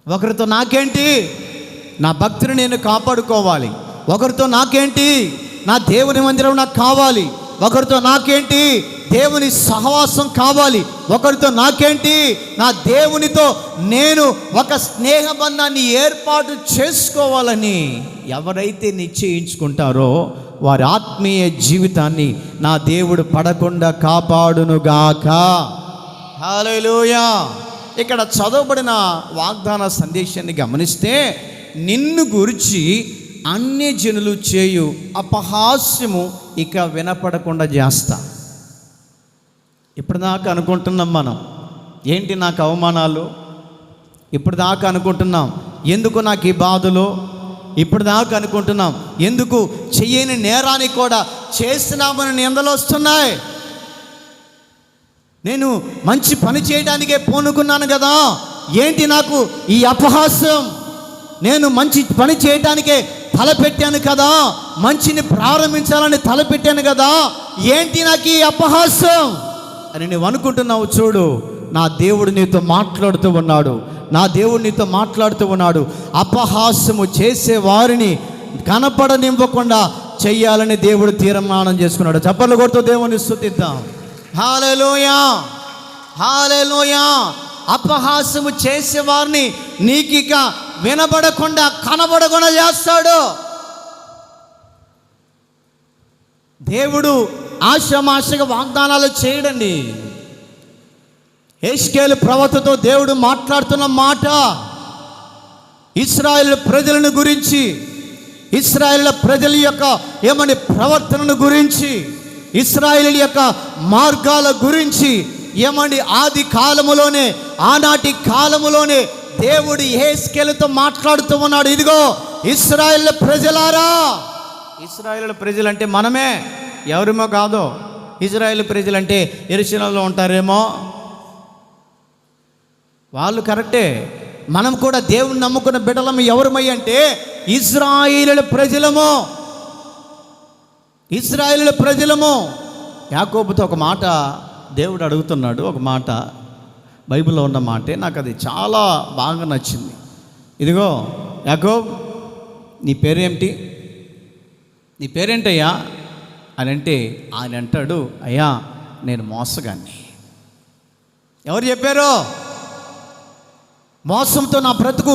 ఒకరితో నాకేంటి, నా భక్తిని నేను కాపాడుకోవాలి. ఒకరితో నాకేంటి, నా దేవుని మందిరం నాకు కావాలి. ఒకరితో నాకేంటి, దేవుని సహవాసం కావాలి. ఒకరితో నాకేంటి, నా దేవునితో నేను ఒక స్నేహబంధాన్ని ఏర్పాటు చేసుకోవాలని ఎవరైతే నిశ్చయించుకుంటారో వారి ఆత్మీయ జీవితాన్ని నా దేవుడు పడకుండా కాపాడునుగాక. హల్లెలూయా. ఇక్కడ చదవబడిన వాగ్దాన సందేశాన్ని గమనిస్తే, నిన్ను గురించి అన్యజనులు చేయు అపహాస్యము ఇక వినపడకుండా చేస్తా. ఇప్పటిదాకా అనుకుంటున్నాం మనం, ఏంటి నాకు అవమానాలు, ఇప్పటిదాకా అనుకుంటున్నాం ఎందుకు నాకు ఈ బాధలు, ఇప్పటిదాకా అనుకుంటున్నాం ఎందుకు చెయ్యని నేరానికి కూడా చేస్తున్నామని నిందలు వస్తున్నాయి. నేను మంచి పని చేయడానికే పూనుకున్నాను కదా, ఏంటి నాకు ఈ అపహాస్యం, నేను మంచి పని చేయడానికే తలపెట్టాను కదా, మంచిని ప్రారంభించాలని తలపెట్టాను కదా, ఏంటి నాకు ఈ అపహాస్యం అని నువ్వు అనుకుంటున్నావు. చూడు, నా దేవుడు నీతో మాట్లాడుతూ ఉన్నాడు, నా దేవుడు నీతో మాట్లాడుతూ ఉన్నాడు. అపహాస్యము చేసే వారిని కనపడనివ్వకుండా చెయ్యాలని దేవుడు తీర్మానం చేసుకున్నాడు. చప్పట్లు కొడుతూ దేవుని స్తుతిద్దాం. హల్లెలూయా, హల్లెలూయా. అపహాస్యము చేసేవారిని నీకిక వినబడకుండా కనబడకుండా చేస్తాడు. దేవుడు ఆషామాషగా వాగ్దానాలు చేయడండి. యెహెజ్కేలు ప్రవక్తతో దేవుడు మాట్లాడుతున్న మాట ఇశ్రాయేలు ప్రజలను గురించి, ఇశ్రాయేలు ప్రజల యొక్క ఏమని ప్రవర్తనను గురించి, ఇశ్రాయేలు యొక్క మార్గాల గురించి ఏమండి ఆది కాలములోనే, ఆనాటి కాలములోనే దేవుడు యెహెజ్కేలుతో మాట్లాడుతూ ఉన్నాడు. ఇదిగో ఇశ్రాయేలు ప్రజలారా, ఇశ్రాయేలు ప్రజలంటే మనమే, ఎవరేమో కాదు. ఇశ్రాయేలు ప్రజలంటే యెరూషలేములో ఉంటారేమో, వాళ్ళు కరెక్టే. మనం కూడా దేవుని నమ్ముకున్న బిడ్డలము ఎవరమై అంటే ఇశ్రాయేలు ప్రజలము, ఇశ్రాయేలు ప్రజలము. యాకోబుతో ఒక మాట దేవుడు అడుగుతున్నాడు, ఒక మాట బైబిల్లో ఉన్న మాటే, నాకు అది చాలా బాగా నచ్చింది. ఇదిగో యాకోబ్, నీ పేరేమిటి, నీ పేరేంటయ్యా అని అంటే ఆయన అంటాడు, అయ్యా నేను మోసగాన్ని. ఎవరు చెప్పారు? మోసంతో నా బ్రతుకు